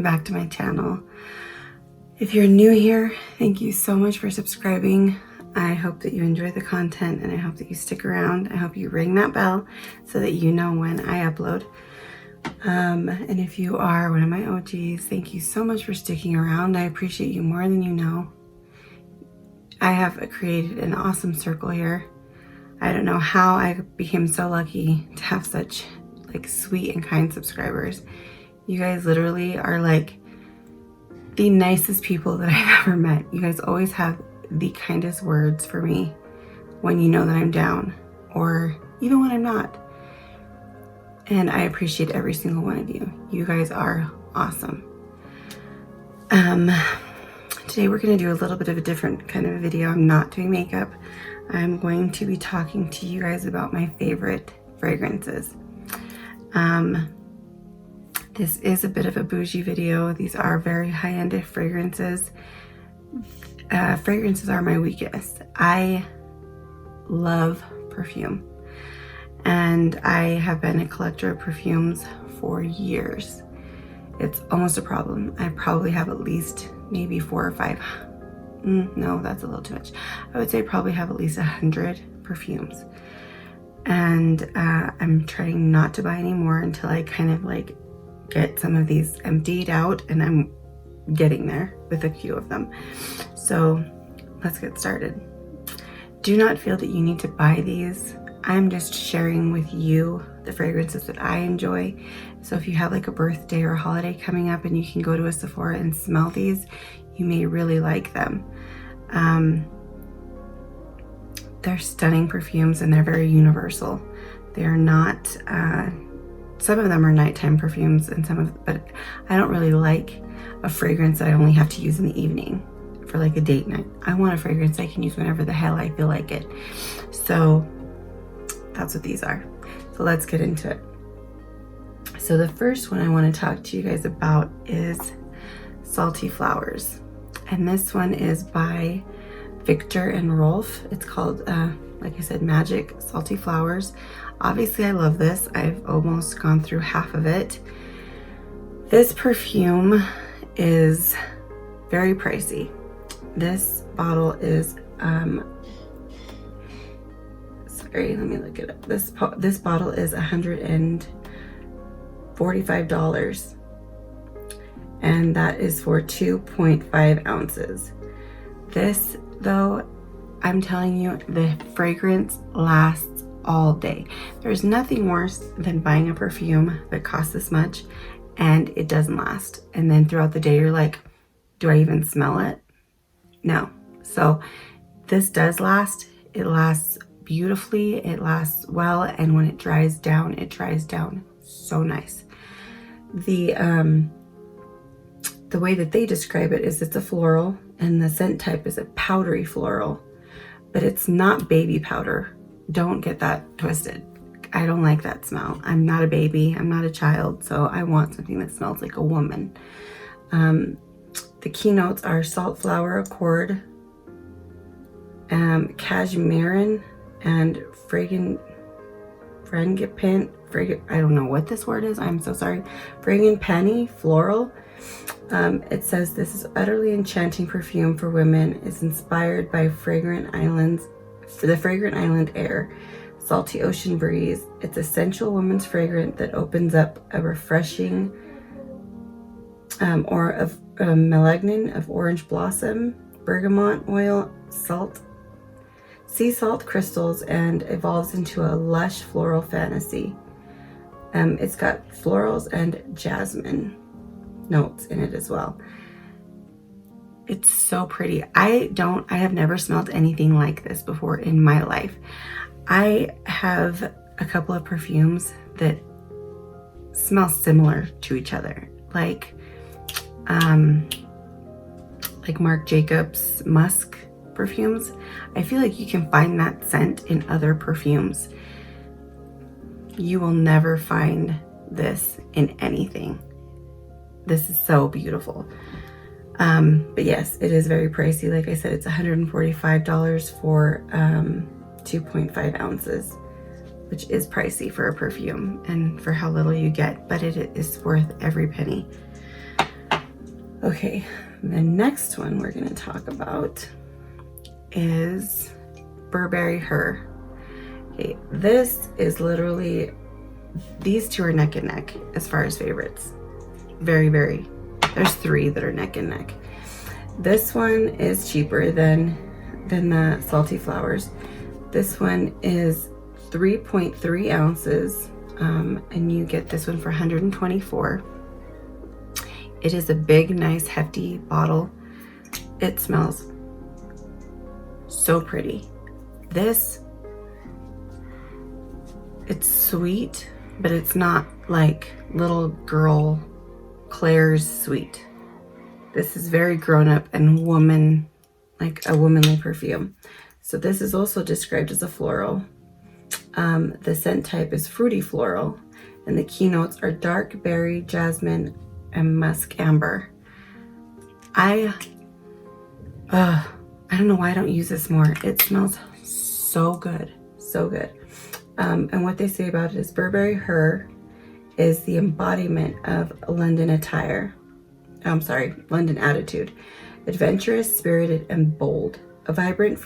back to my channel. If you're new here, thank you so much for subscribing. I hope that you enjoy the content and I hope that you stick around. I hope you ring that bell so that you know when I upload. And if you are one of my OGs, thank you so much for sticking around. I appreciate you more than you know. I have created an awesome circle here. I don't know how I became so lucky to have such sweet and kind subscribers. You guys literally are the nicest people that I've ever met. You guys always have the kindest words for me when you know that I'm down or even when I'm not. And I appreciate every single one of you. You guys are awesome. Today we're going to do a little bit of a different kind of a video. I'm not doing makeup. I'm going to be talking to you guys about my favorite fragrances. This is a bit of a bougie video. These are very high-end fragrances. Fragrances are my weakest. I love perfume. And I have been a collector of perfumes for years. It's almost a problem. I probably have at least maybe 4 or 5. No, that's a little too much. I would say I probably have at least 100 perfumes. And I'm trying not to buy any more until I kind of get some of these emptied out, and I'm getting there with a few of them. So let's get started. Do not feel that you need to buy these. I'm just sharing with you the fragrances that I enjoy. So if you have a birthday or a holiday coming up and you can go to a Sephora and smell these, you may really like them. They're stunning perfumes and they're very universal. They're not, some of them are nighttime perfumes but I don't really like a fragrance that I only have to use in the evening for a date night. I want a fragrance I can use whenever the hell I feel like it. So that's what these are. So let's get into it. So the first one I want to talk to you guys about is Salty Flowers. And this one is by Victor and Rolf. It's called, like I said, Magic Salty Flowers. Obviously, I love this. I've almost gone through half of it. This perfume is very pricey. This bottle is, sorry, let me look it up. This bottle is $145. And that is for 2.5 ounces. This, though, I'm telling you, the fragrance lasts all day. There's nothing worse than buying a perfume that costs this much and it doesn't last. And then throughout the day, you're like, do I even smell it? No. So this does last. It lasts beautifully. It lasts well. And when it dries down so nice. The way that they describe it is it's a floral, and the scent type is a powdery floral, but it's not baby powder. Don't get that twisted. I don't like that smell. I'm not a baby. I'm not a child, so I want something that smells like a woman. The keynotes are salt flower accord, cashmere, and frangipane. I don't know what this word is. I'm so sorry. Frangipani floral. It says this is utterly enchanting perfume for women. It's inspired by the fragrant island air, salty ocean breeze. It's a sensual woman's fragrance that opens up a refreshing or of melanin of orange blossom, bergamot oil, sea salt crystals, and evolves into a lush floral fantasy. It's got florals and jasmine notes in it as well. It's so pretty. I have never smelled anything like this before in my life. I have a couple of perfumes that smell similar to each other, like Marc Jacobs musk perfumes. I feel like you can find that scent in other perfumes. You will never find this in anything. This is so beautiful. But yes, it is very pricey. Like I said, it's $145 for 2.5 ounces, which is pricey for a perfume and for how little you get, but it is worth every penny. Okay, the next one we're going to talk about is Burberry Her. Okay, this is literally, these two are neck and neck as far as favorites. Very, very, there's 3 that are neck and neck. This one is cheaper than the Salty Flowers. This one is 3.3 ounces, and you get this one for $124. It is a big, nice, hefty bottle. It smells so pretty. This, it's sweet, but it's not like little girl Claire's sweet. This is very grown up and woman, like a womanly perfume. So this is also described as a floral. The scent type is fruity floral, and the keynotes are dark berry, jasmine, and musk amber. I don't know why I don't use this more. It smells so good, so good. And what they say about it is Burberry Her is the embodiment of London attire. London attitude. Adventurous, spirited, and bold. Vibrant and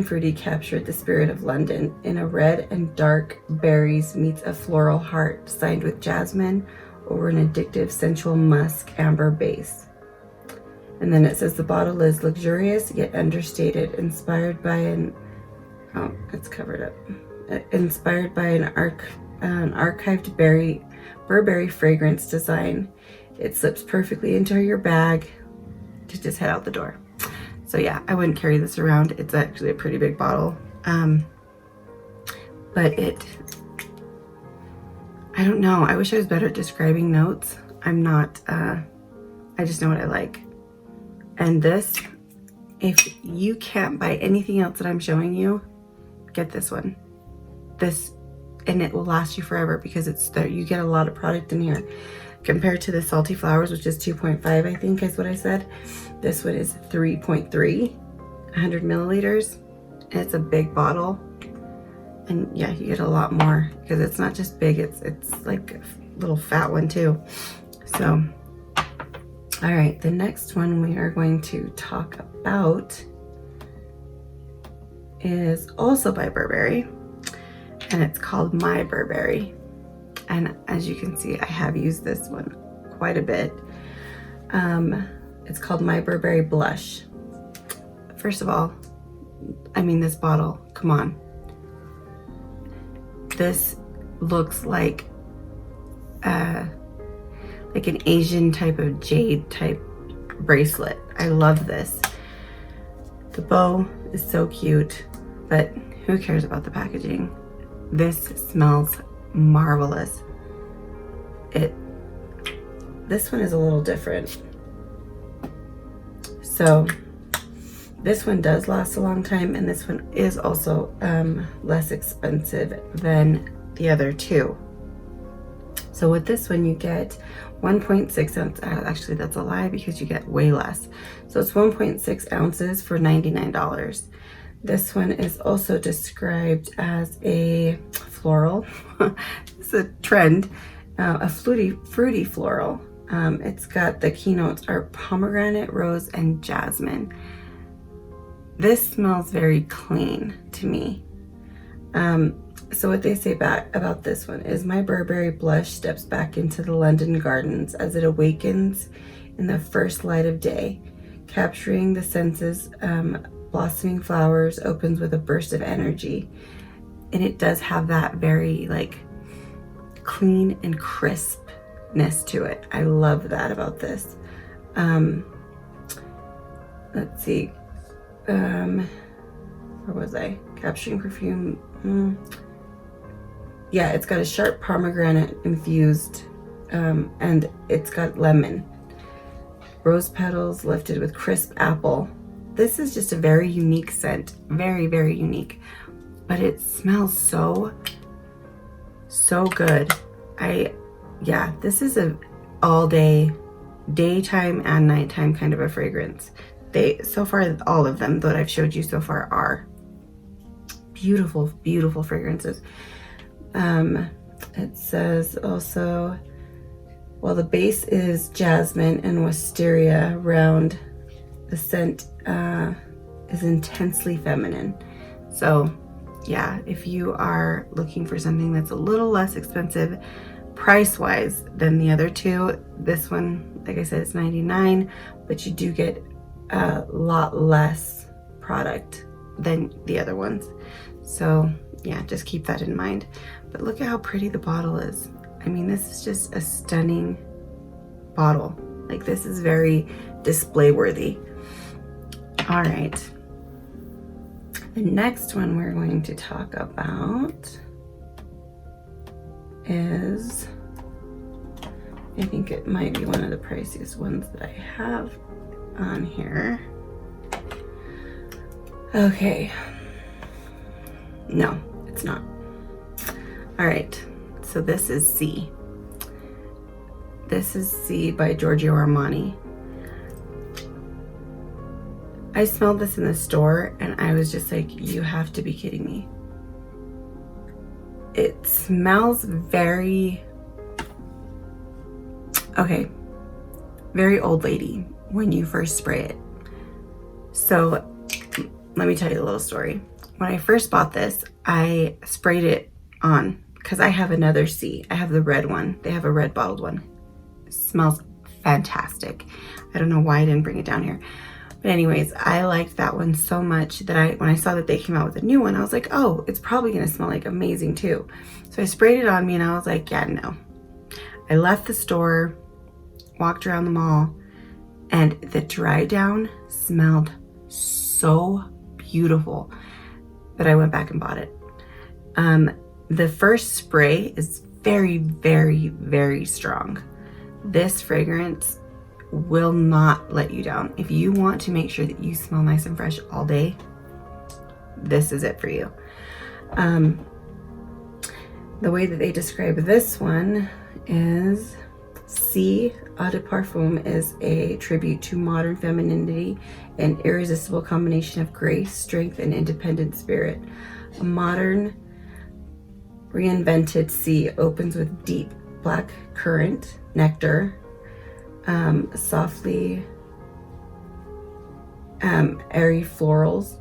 fruity captured the spirit of London in a red and dark berries meets a floral heart signed with jasmine over an addictive, sensual musk amber base. And then it says the bottle is luxurious yet understated, inspired by an archived Burberry fragrance design. It slips perfectly into your bag to just head out the door. So yeah, I wouldn't carry this around. It's actually a pretty big bottle. But I don't know. I wish I was better at describing notes. I'm not, I just know what I like. And this, if you can't buy anything else that I'm showing you, get this one. And it will last you forever because you get a lot of product in here. Compared to the Salty Flowers, which is 2.5, I think is what I said. This one is 3.3, 100 milliliters. And it's a big bottle. And yeah, you get a lot more because it's not just big, it's like a little fat one too. So, all right, the next one we are going to talk about is also by Burberry, and it's called My Burberry. And as you can see, I have used this one quite a bit. It's called My Burberry Blush. First of all, I mean, this bottle, come on. This looks like an Asian type of jade type bracelet. I love this. The bow is so cute, but who cares about the packaging? This smells marvelous. This one is a little different. So this one does last a long time, and this one is also less expensive than the other two. So with this one you get 1.6 ounce, actually that's a lie because you get way less. So it's 1.6 ounces for $99. This one is also described as a floral. It's a trend, a fruity floral. It's got the keynotes are pomegranate, rose, and jasmine. This smells very clean to me. So what they say about this one is My Burberry Blush steps back into the London gardens as it awakens in the first light of day, capturing the senses. Blossoming flowers opens with a burst of energy, and it does have that very like clean and crispness to it. I love that about this. Let's see, where was I? Capturing perfume. Yeah, it's got a sharp pomegranate infused, and it's got lemon, rose petals lifted with crisp apple. This is just a very unique scent, very, very unique, but it smells so good. This is a all day, daytime and nighttime kind of a fragrance. So far, all of them that I've showed you so far are beautiful, beautiful fragrances. It says also While the base is jasmine and wisteria round, the scent is intensely feminine. So yeah, if you are looking for something that's a little less expensive price-wise than the other two, this one, like I said, it's $99, but you do get a lot less product than the other ones. So yeah, just keep that in mind. But look at how pretty the bottle is. I mean, this is just a stunning bottle. Like, this is very display worthy. All right. The next one we're going to talk about is, I think it might be one of the priciest ones that I have on here. Okay. No, it's not. All right. So this is C. This is C by Giorgio Armani. I smelled this in the store and I was just like, you have to be kidding me. It smells very, okay, very old lady when you first spray it. So let me tell you a little story. When I first bought this, I sprayed it on because I have another C. I have the red one. They have a red bottled one. It smells fantastic. I don't know why I didn't bring it down here. But anyways, I liked that one so much that when I saw that they came out with a new one, I was like, oh, it's probably gonna smell like amazing too. So I sprayed it on me and I was like, yeah, no. I left the store, walked around the mall, and the dry down smelled so beautiful that I went back and bought it. The first spray is very, very, very strong. This fragrance will not let you down. If you want to make sure that you smell nice and fresh all day, this is it for you. The way that they describe this one is, C Eau de Parfum is a tribute to modern femininity, an irresistible combination of grace, strength, and independent spirit. A modern, reinvented C opens with deep black currant nectar, softly airy florals,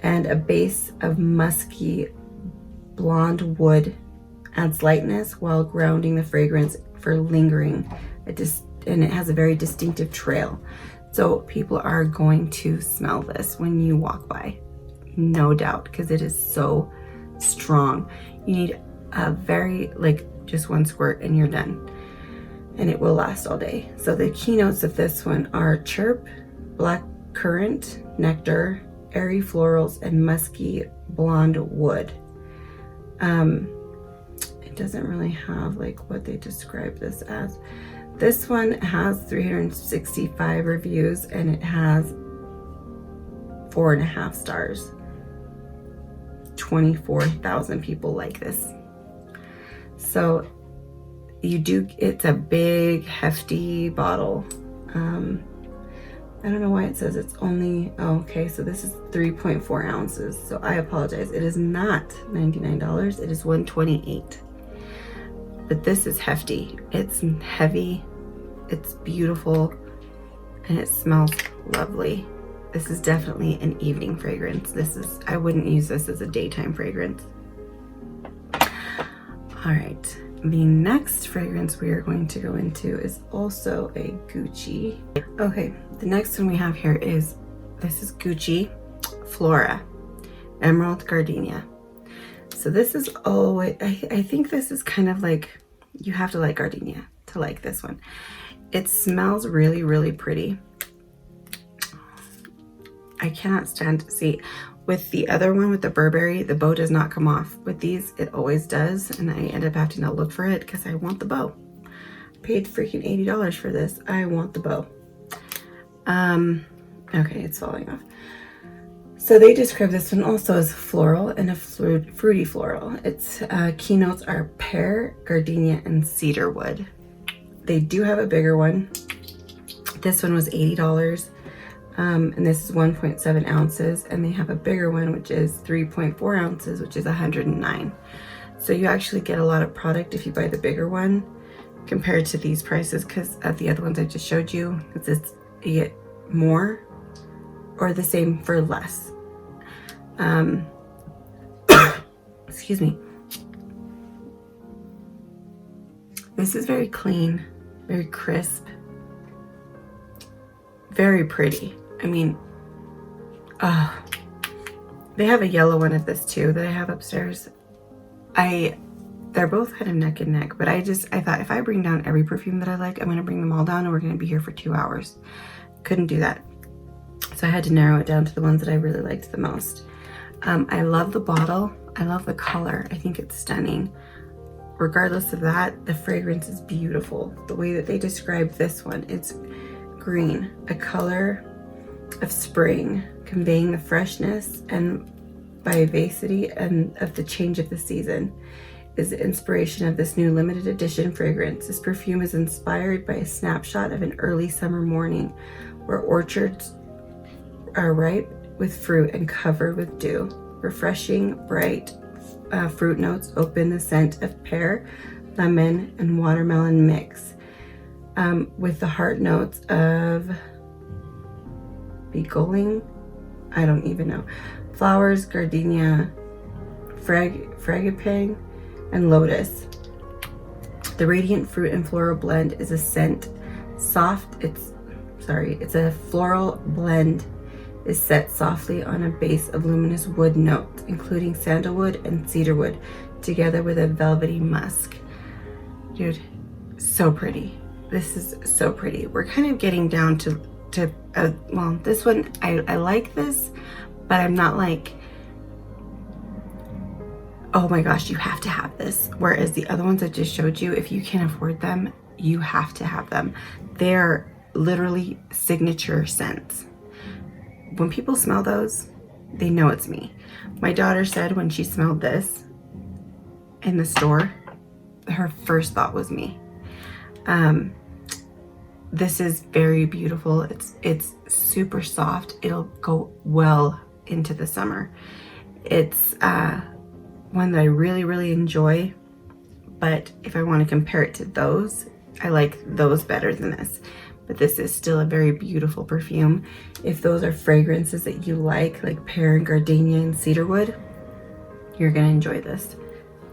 and a base of musky blonde wood adds lightness while grounding the fragrance for lingering, and it has a very distinctive trail. So people are going to smell this when you walk by, no doubt, because it is so strong. You need a very, like, just one squirt and you're done, and it will last all day. So the keynotes of this one are chirp, black currant, nectar, airy florals, and musky blonde wood. It doesn't really have like what they describe this as. This one has 365 reviews and it has 4.5 stars. 24,000 people like this. So it's a big, hefty bottle. I don't know why it says it's only, oh, okay, so this is 3.4 ounces. So I apologize. It is not $99. It is $128. But this is hefty. It's heavy. It's beautiful. And it smells lovely. This is definitely an evening fragrance. I wouldn't use this as a daytime fragrance. All right. The next fragrance we are going to go into is also a Gucci. Okay, the next one we have here is Gucci Flora Emerald Gardenia. So this is always, I think this is kind of like, you have to like gardenia to like this one. It smells really, really pretty. I cannot stand, see, with the other one, with the Burberry, the bow does not come off. With these, it always does, and I end up having to look for it because I want the bow. Paid freaking $80 for this. I want the bow. Okay, it's falling off. So they describe this one also as floral and a fruity floral. Its keynotes are pear, gardenia, and cedar wood. They do have a bigger one. This one was $80. And this is 1.7 ounces, and they have a bigger one, which is 3.4 ounces, which is $109. So you actually get a lot of product if you buy the bigger one. compared to these prices, because of the other ones I just showed you, it's you get more or the same for less. Excuse me. This is very clean, very crisp, very pretty. I mean, they have a yellow one of this too that I have upstairs. They're both kind of neck and neck, but I thought if I bring down every perfume that I like, I'm gonna bring them all down and we're gonna be here for 2 hours. Couldn't do that. So I had to narrow it down to the ones that I really liked the most. I love the bottle. I love the color. I think it's stunning. Regardless of that, the fragrance is beautiful. The way that they describe this one, it's green, a color of spring, conveying the freshness and vivacity and of the change of the season, is the inspiration of this new limited edition fragrance. This perfume is inspired by a snapshot of an early summer morning where orchards are ripe with fruit and covered with dew. Refreshing, bright fruit notes open the scent of pear, lemon, and watermelon mix, with the heart notes of beguiling, I don't even know, flowers, gardenia, frangipane, and lotus. The radiant fruit and floral blend is a scent soft. It's a floral blend is set softly on a base of luminous wood notes, including sandalwood and cedarwood, together with a velvety musk. Dude, so pretty. This is so pretty. We're kind of getting down to well, this one, I like this, but I'm not like, oh my gosh, you have to have this. Whereas the other ones I just showed you, if you can afford them, you have to have them. They're literally signature scents. When people smell those, they know it's me. My daughter said when she smelled this in the store, her first thought was me. This is very beautiful. It's super soft. It'll go well into the summer. It's one that I really, really enjoy, but if I want to compare it to those, I like those better than this. But this is still a very beautiful perfume. If those are fragrances that you like pear and gardenia and cedarwood, you're gonna enjoy this.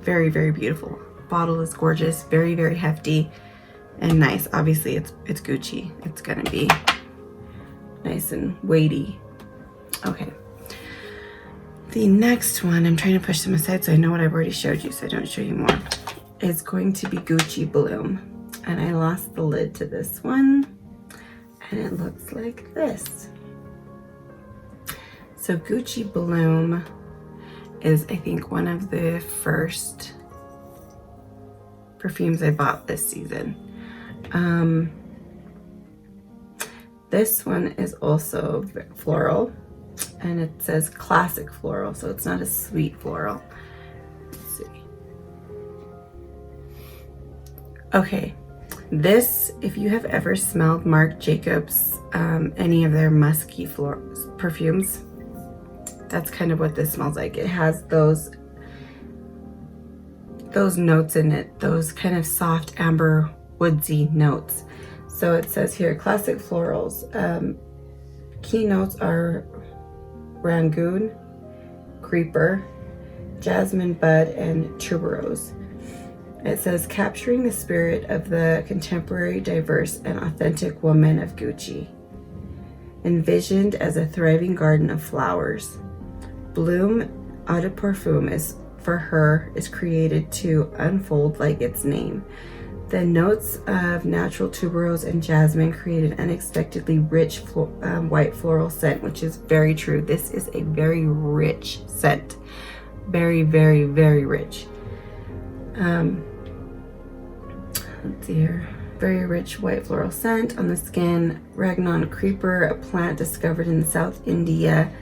Very, very beautiful. Bottle is gorgeous, very, very hefty and nice. Obviously it's Gucci. It's gonna be nice and weighty. Okay. The next one, I'm trying to push them aside so I know what I've already showed you so I don't show you more. It's going to be Gucci Bloom. And I lost the lid to this one. And it looks like this. So Gucci Bloom is, I think, one of the first perfumes I bought this season. This one is also floral, and it says classic floral, so it's not a sweet floral. Let's see. Okay. This, if you have ever smelled Marc Jacobs, any of their musky perfumes, that's kind of what this smells like. It has those notes in it, those kind of soft amber woodsy notes. So it says here, classic florals. Key notes are rangoon, creeper, jasmine bud, and tuberose. It says, capturing the spirit of the contemporary, diverse, and authentic woman of Gucci, envisioned as a thriving garden of flowers. Bloom Eau de Parfum is created to unfold like its name. The notes of natural tuberose and jasmine create an unexpectedly rich white floral scent, which is very true. This is a very rich scent. Very, very, very rich. Let's see here. Very rich white floral scent on the skin. Ragnon creeper, a plant discovered in South India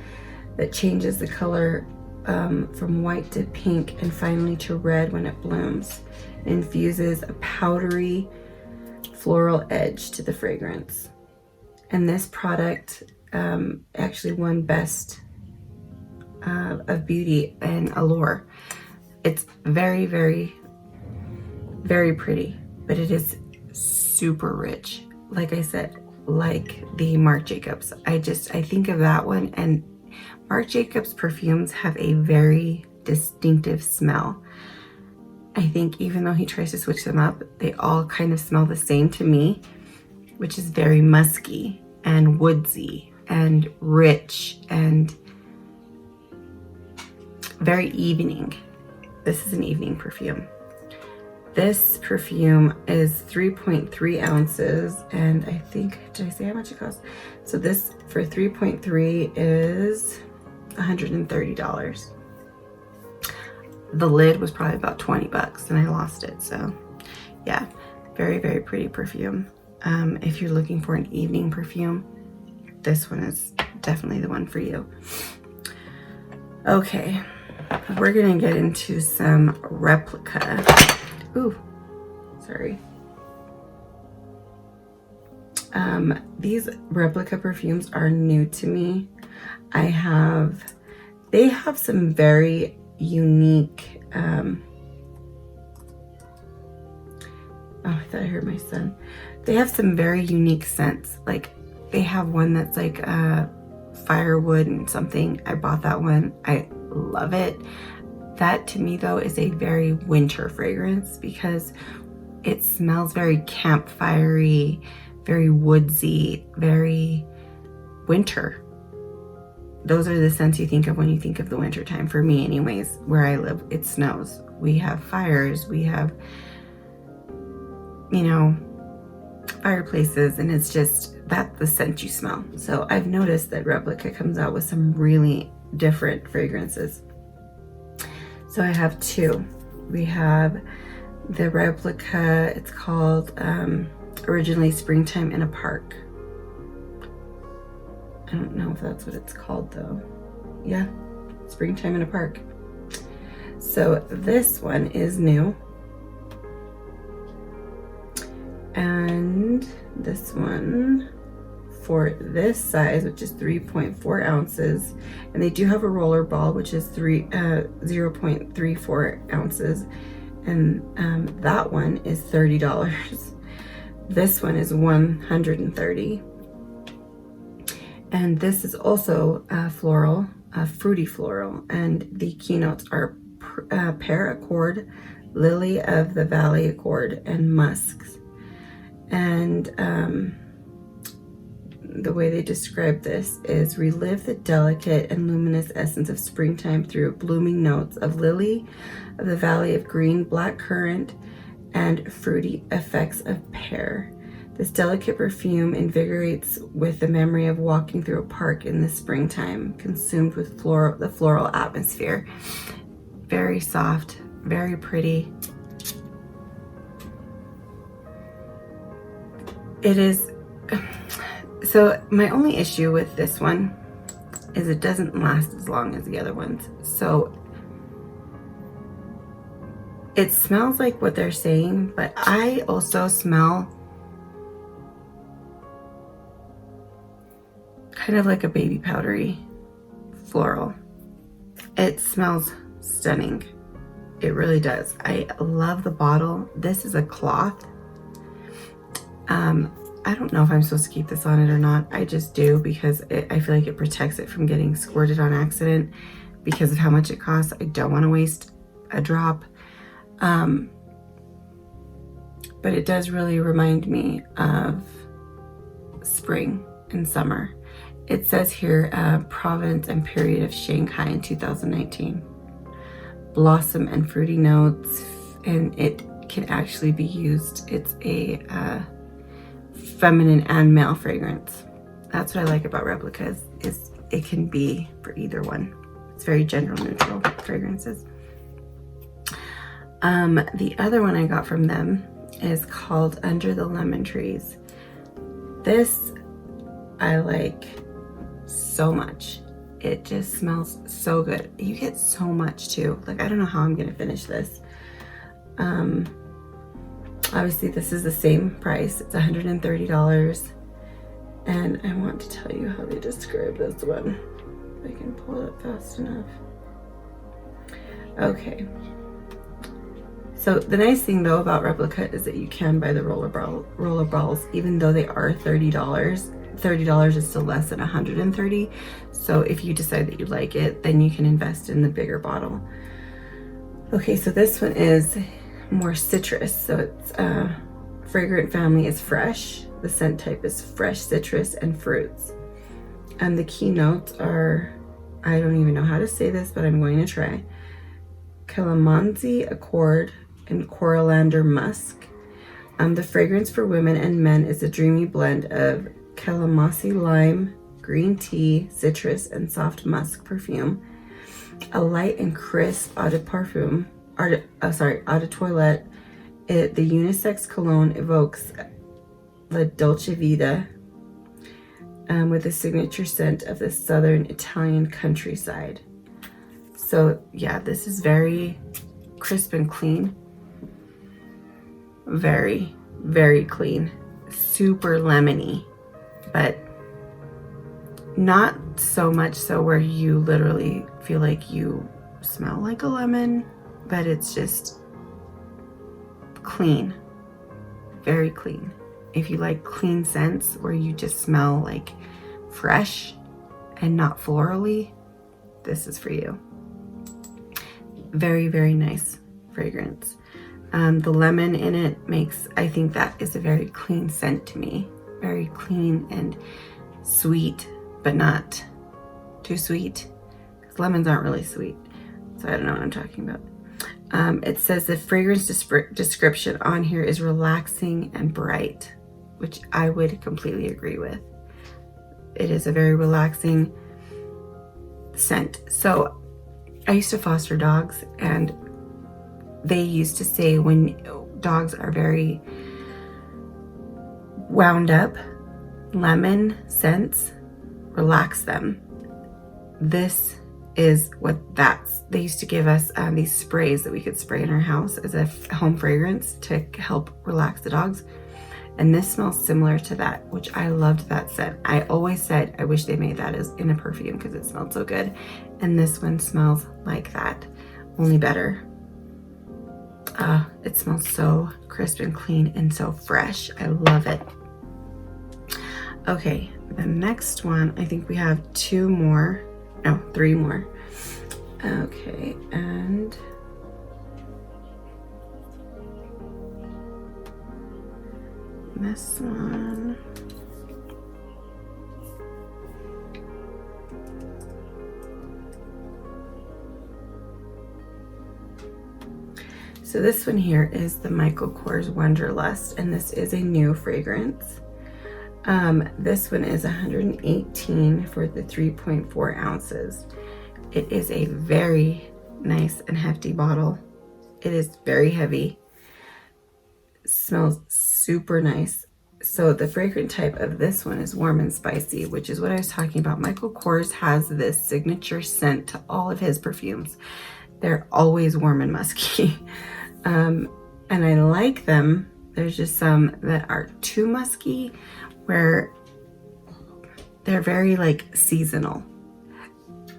that changes the color from white to pink and finally to red when it blooms. Infuses a powdery floral edge to the fragrance. And this product actually won Best of Beauty and Allure. It's very, very, very pretty, but it is super rich. Like I said, like the Marc Jacobs. I think of that one, and Marc Jacobs perfumes have a very distinctive smell. I think even though he tries to switch them up, they all kind of smell the same to me, which is very musky and woodsy and rich and very evening. This is an evening perfume. This perfume is 3.3 ounces, and I think, did I say how much it costs? So this for 3.3 is $130. The lid was probably about 20 bucks and I lost it. So yeah, very, very pretty perfume. If you're looking for an evening perfume, this one is definitely the one for you. Okay, we're gonna get into some replica. Ooh, sorry. These replica perfumes are new to me. They have some very unique, oh, I thought I heard my son. They have some very unique scents. Like they have one that's like firewood and something. I bought that one. I love it. That to me though is a very winter fragrance because it smells very campfirey, very woodsy, very winter. Those are the scents you think of when you think of the winter time. For me anyways, where I live, it snows. We have fires, we have, you know, fireplaces, and it's just, that's the scent you smell. So I've noticed that Replica comes out with some really different fragrances. So I have two. We have the Replica, it's called originally Springtime in a Park. I don't know if that's what it's called though. Yeah, Springtime in a Park. So this one is new. And this one for this size, which is 3.4 ounces. And they do have a roller ball, which is 0.34 ounces. And that one is $30. This one is $130. And this is also floral, fruity floral, and the keynotes are pear accord, lily of the valley accord, and musks. And the way they describe this is relive the delicate and luminous essence of springtime through blooming notes of lily of the valley of green, black currant, and fruity effects of pear. This delicate perfume invigorates with the memory of walking through a park in the springtime, consumed with the floral atmosphere. Very soft, very pretty. It is, so my only issue with this one is it doesn't last as long as the other ones. So it smells like what they're saying, but I also smell kind of like a baby powdery floral. It smells stunning. It really does. I love the bottle. This is a cloth. I don't know if I'm supposed to keep this on it or not. I just do because I feel like it protects it from getting squirted on accident because of how much it costs. I don't want to waste a drop. But it does really remind me of spring and summer. It says here, province and period of Shanghai in 2019. Blossom and fruity notes, and it can actually be used. It's a feminine and male fragrance. That's what I like about Replicas, is it can be for either one. It's very gender neutral fragrances. The other one I got from them is called Under the Lemon Trees. This I like so much. It just smells so good. You get so much too. Like, I don't know how I'm gonna finish this. Obviously this is the same price. It's $130. And I want to tell you how they describe this one. If I can pull it up fast enough. Okay. So the nice thing though about Replica is that you can buy the roller balls, even though they are $30. $30 is still less than $130. So if you decide that you like it, then you can invest in the bigger bottle. Okay, so this one is more citrus. So it's fragrant family is fresh. The scent type is fresh citrus and fruits. And the keynotes are, I don't even know how to say this, but I'm going to try. Calamansi Accord and Coriander Musk. The fragrance for women and men is a dreamy blend of calamansi lime, green tea, citrus, and soft musk perfume. A light and crisp eau de parfum, eau de toilette. The unisex cologne evokes La Dolce Vita with a signature scent of the southern Italian countryside. So yeah, this is very crisp and clean. Very, very clean. Super lemony, but not so much so where you literally feel like you smell like a lemon, but it's just clean, very clean. If you like clean scents where you just smell like fresh and not florally, this is for you. Very, very nice fragrance. The lemon in it makes, I think that is a very clean scent to me. Very clean and sweet, but not too sweet, because lemons aren't really sweet. So I don't know what I'm talking about. It says the fragrance description on here is relaxing and bright, which I would completely agree with. It is a very relaxing scent. So I used to foster dogs, and they used to say when dogs are very wound up, lemon scents relax them. This is what they used to give us these sprays that we could spray in our house as a home fragrance to help relax the dogs. And this smells similar to that, which I loved that scent. I always said I wish they made that as in a perfume because it smelled so good. And this one smells like that, only better. It smells so crisp and clean and so fresh. I love it. Okay, the next one, I think we have three more. Okay, and this one. So this one here is the Michael Kors Wanderlust, and this is a new fragrance. This one is 118 for the 3.4 ounces. It is a very nice and hefty bottle. It is very heavy. Smells super nice. So the fragrant type of this one is warm and spicy, which is what I was talking about. Michael Kors has this signature scent to all of his perfumes. They're always warm and musky. And I like them. There's just some that are too musky, where they're very like seasonal.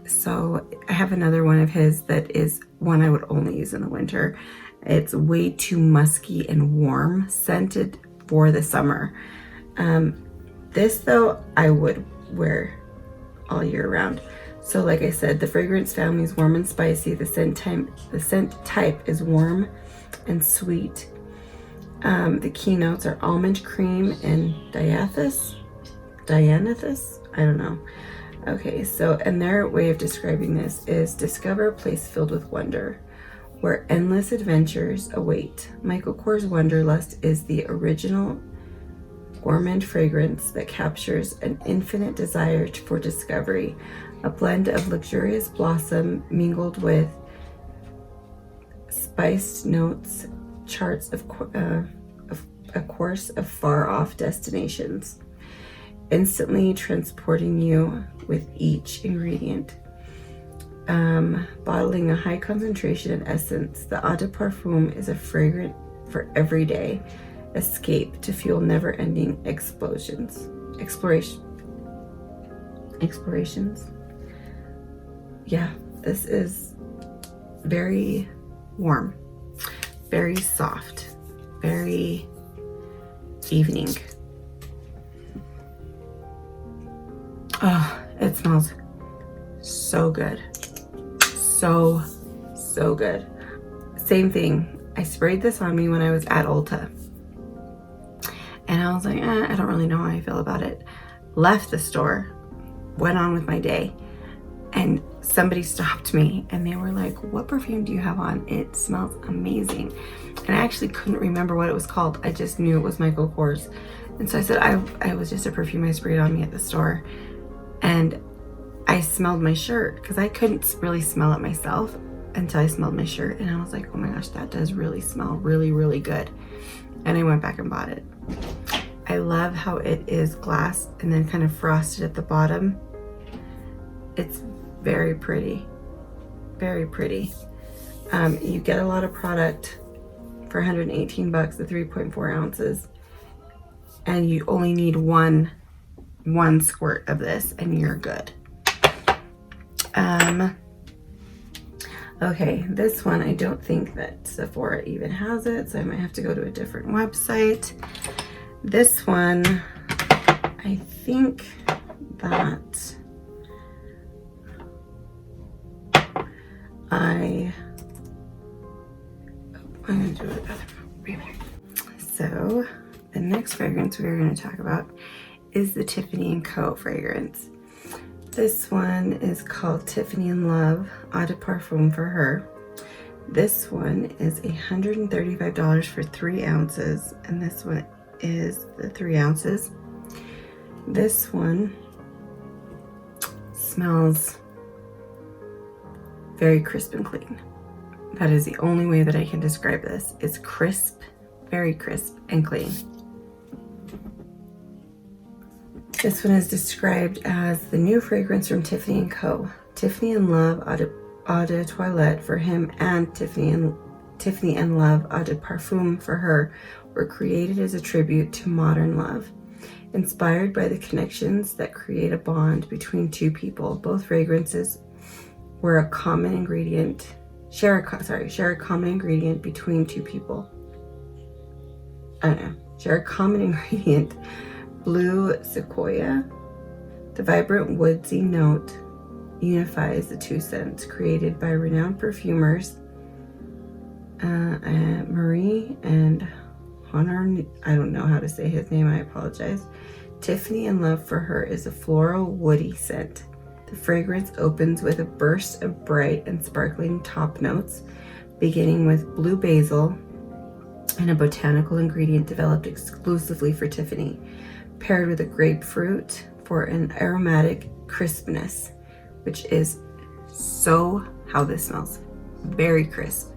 So I have another one of his that is one I would only use in the winter. It's way too musky and warm scented for the summer. This though, I would wear all year round. So like I said, the fragrance family is warm and spicy. The scent type is warm and sweet. The keynotes are almond cream and dianthus. I don't know. Okay, so, and their way of describing this is discover a place filled with wonder, where endless adventures await. Michael Kors Wanderlust is the original gourmand fragrance that captures an infinite desire for discovery, a blend of luxurious blossom mingled with spiced notes, charts of a course of far-off destinations, instantly transporting you with each ingredient. Bottling a high concentration and essence, the eau de parfum is a fragrant for everyday escape to fuel never-ending explorations. Yeah, this is very warm, very soft, very evening. Oh, it smells so good. So good. Same thing. I sprayed this on me when I was at Ulta. And I was like, I don't really know how I feel about it. Left the store, went on with my day, and somebody stopped me and they were like, what perfume do you have on? It smells amazing. And I actually couldn't remember what it was called. I just knew it was Michael Kors. And so I said, I was just a perfume I sprayed on me at the store. And I smelled my shirt because I couldn't really smell it myself until I smelled my shirt. And I was like, oh my gosh, that does really smell really good. And I went back and bought it. I love how it is glass and then kind of frosted at the bottom. It's very pretty, very pretty. You get a lot of product for 118 bucks, the 3.4 ounces. And you only need one squirt of this and you're good. Okay, this one, I don't think that Sephora even has it, so I might have to go to a different website. This one, I think that I'm gonna do it right there. So the next fragrance we're gonna talk about is the Tiffany & Co. fragrance. This one is called Tiffany & Love Eau de Parfum for her. This one is $135 for 3 ounces, and this one is the 3 ounces. This one smells very crisp and clean. That is the only way that I can describe this. It's crisp, very crisp and clean. This one is described as the new fragrance from Tiffany & Co. Tiffany & Love Eau de Toilette for him and Tiffany & Love Eau de Parfum for her were created as a tribute to modern love. Inspired by the connections that create a bond between two people, both fragrances were a common ingredient, share a common ingredient between two people. Share a common ingredient. Blue sequoia. The vibrant woodsy note unifies the two scents created by renowned perfumers Marie and Honor. I don't know how to say his name, I apologize. Tiffany & Love for her is a floral woody scent. The fragrance opens with a burst of bright and sparkling top notes, beginning with blue basil and a botanical ingredient developed exclusively for Tiffany, paired with a grapefruit for an aromatic crispness, which is so how this smells. Very crisp.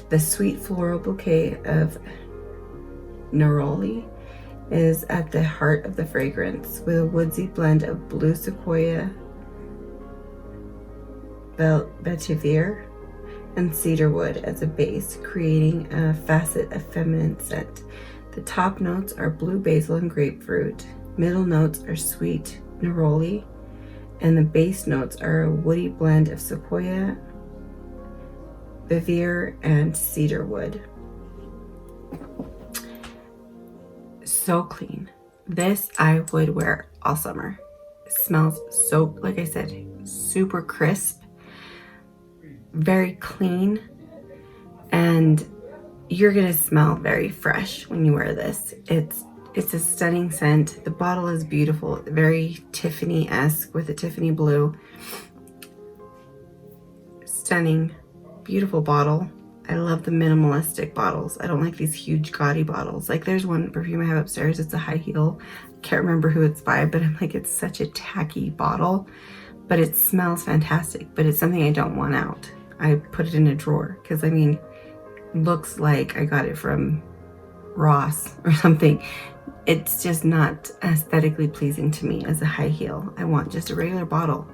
The sweet floral bouquet of neroli is at the heart of the fragrance, with a woodsy blend of blue sequoia, vetiver, and cedarwood as a base, creating a facet of feminine scent. The top notes are blue basil and grapefruit, middle notes are sweet neroli, and the base notes are a woody blend of sequoia, vetiver, and cedarwood. So clean. This I would wear all summer. It smells so, like I said, super crisp, very clean, and you're gonna smell very fresh when you wear this. It's a stunning scent. The bottle is beautiful, very Tiffany-esque with a Tiffany blue. Stunning, beautiful bottle. I love the minimalistic bottles. I don't like these huge gaudy bottles. Like there's one perfume I have upstairs, it's a high heel. Can't remember who it's by, but I'm like, it's such a tacky bottle, but it smells fantastic, but it's something I don't want out. I put it in a drawer because I mean, looks like I got it from Ross or something. It's just not aesthetically pleasing to me as a high heel. I want just a regular bottle.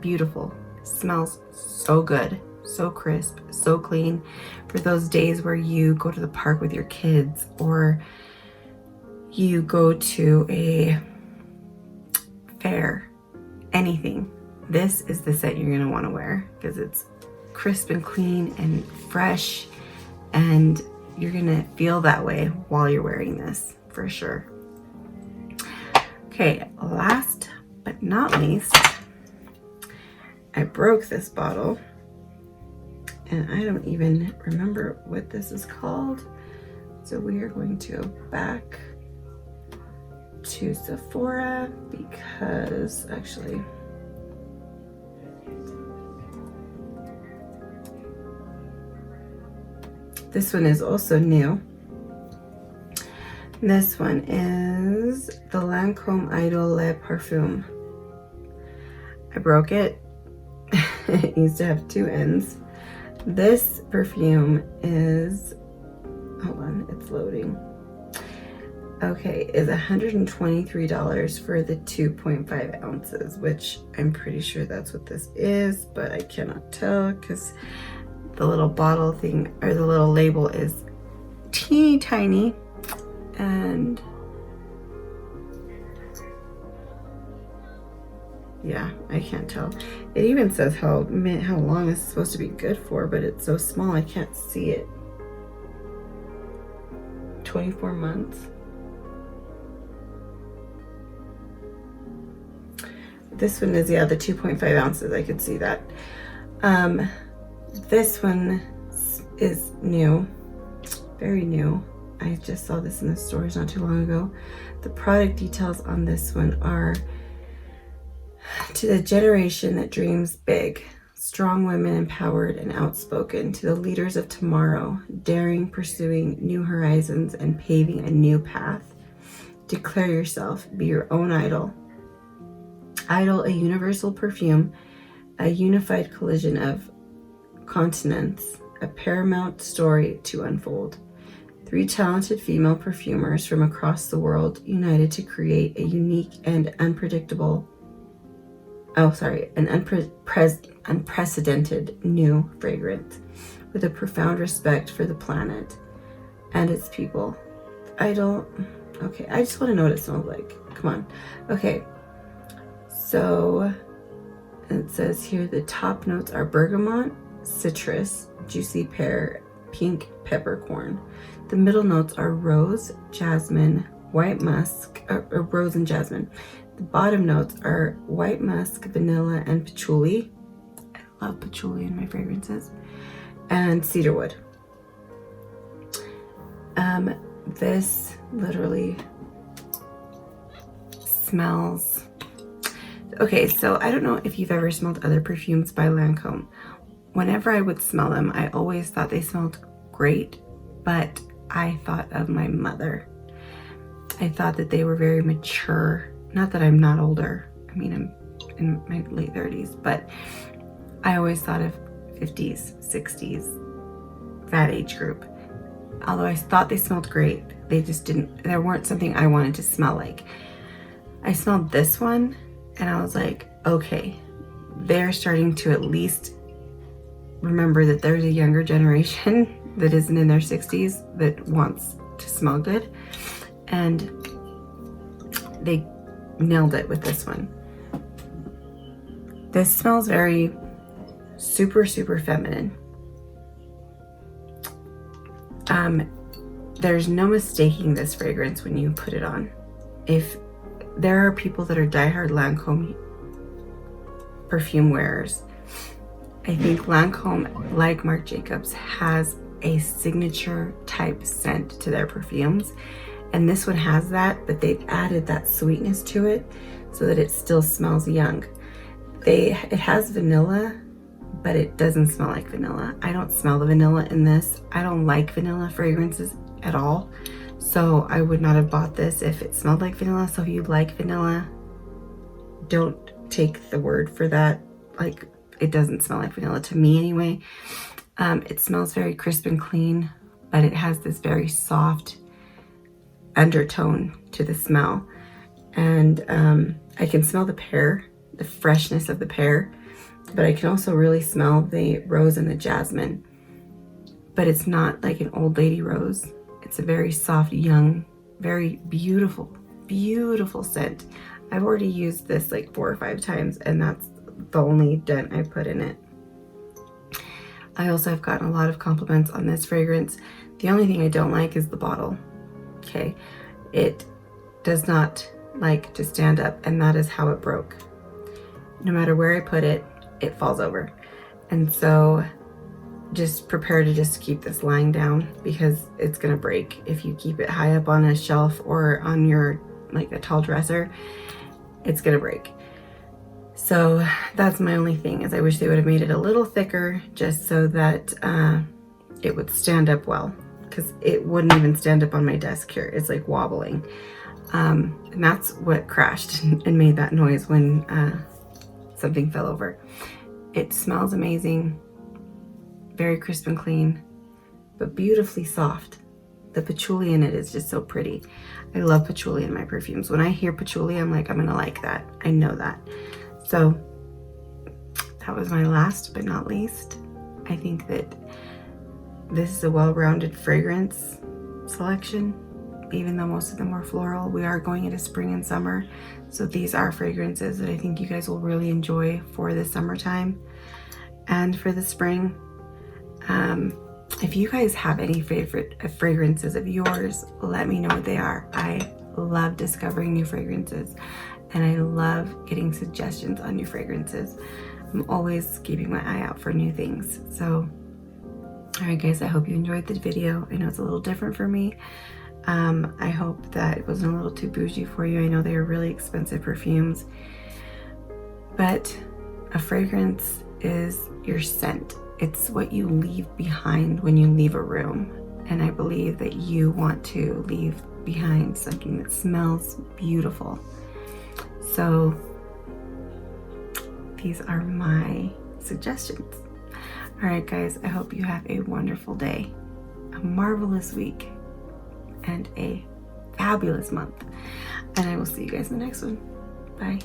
Beautiful. Smells so good. So crisp, so clean. For those days where you go to the park with your kids or you go to a fair, anything, this is the scent you're gonna wanna wear because it's crisp and clean and fresh, and you're gonna feel that way while you're wearing this for sure. Okay, last but not least, I broke this bottle and I don't even remember what this is called. So we are going to go back to Sephora because actually this one is also new. This one is the Lancôme Idol Le Parfum. I broke it. It used to have two ends. This perfume is, hold on, it's loading. Okay, is $123 for the 2.5 ounces, which I'm pretty sure that's what this is, but I cannot tell because the little bottle thing, or the little label, is teeny tiny, and yeah, I can't tell. It even says how long it's supposed to be good for, but it's so small I can't see it. 24 months. This one is, yeah, the 2.5 ounces. I could see that. This one is new, very new. I just saw this in the stores not too long ago. The product details on this one are: to the generation that dreams big, strong women empowered and outspoken, to the leaders of tomorrow, daring, pursuing new horizons and paving a new path. Declare yourself, be your own idol. Idol, a universal perfume, a unified collision of continents, a paramount story to unfold. 3 talented female perfumers from across the world united to create a unique and unprecedented new fragrance with a profound respect for the planet and its people. Idol, okay, I just want to know what it smells like. Come on. Okay, so it says here the top notes are bergamot, citrus, juicy pear, pink peppercorn. The middle notes are rose, jasmine, white musk, or rose and jasmine. The bottom notes are white musk, vanilla, and patchouli. I love patchouli in my fragrances. And cedarwood. This literally smells... Okay, so I don't know if you've ever smelled other perfumes by Lancôme. Whenever I would smell them, I always thought they smelled great, but I thought of my mother. I thought that they were very mature. Not that I'm not older. I mean, I'm in my late 30s, but I always thought of 50s, 60s, that age group. Although I thought they smelled great, they just didn't, they weren't something I wanted to smell like. I smelled this one and I was like, okay, they're starting to at least remember that there's a younger generation that isn't in their 60s that wants to smell good. And they nailed it with this one. This smells very super feminine. There's no mistaking this fragrance when you put it on. If there are people that are diehard Lancôme perfume wearers, I think Lancôme, like Marc Jacobs, has a signature type scent to their perfumes, and this one has that, but they've added that sweetness to it so that it still smells young. It has vanilla, but it doesn't smell like vanilla. I don't smell the vanilla in this. I don't like vanilla fragrances at all, so I would not have bought this if it smelled like vanilla. So if you like vanilla, don't take the word for that. Like, it doesn't smell like vanilla to me anyway. It smells very crisp and clean, but it has this very soft undertone to the smell. And I can smell the pear, the freshness of the pear, but I can also really smell the rose and the jasmine. But it's not like an old lady rose. It's a very soft, young, very beautiful scent. I've already used this like 4 or 5 times, and that's the only dent I put in it. I also have gotten a lot of compliments on this fragrance. The only thing I don't like is the bottle. Okay, it does not like to stand up, and that is how it broke. No matter where I put it, it falls over. And so just prepare to just keep this lying down, because it's gonna break if you keep it high up on a shelf or on your, like, a tall dresser. It's gonna break. So that's my only thing, is I wish they would have made it a little thicker, just so that it would stand up well, because it wouldn't even stand up on my desk here. It's like wobbling. And that's what crashed and made that noise when something fell over. It smells amazing, very crisp and clean, but beautifully soft. The patchouli in it is just so pretty. I love patchouli in my perfumes. When I hear patchouli, I'm like, I'm gonna like that. I know that. So that was my last but not least. I think that this is a well-rounded fragrance selection. Even though most of them were floral, we are going into spring and summer. So these are fragrances that I think you guys will really enjoy for the summertime and for the spring. If you guys have any favorite fragrances of yours, let me know what they are. I love discovering new fragrances, and I love getting suggestions on new fragrances. I'm always keeping my eye out for new things. So, all right guys, I hope you enjoyed the video. I know it's a little different for me. I hope that it wasn't a little too bougie for you. I know they are really expensive perfumes, but a fragrance is your scent. It's what you leave behind when you leave a room. And I believe that you want to leave behind something that smells beautiful. So these are my suggestions. All right, guys, I hope you have a wonderful day, a marvelous week, and a fabulous month. And I will see you guys in the next one. Bye.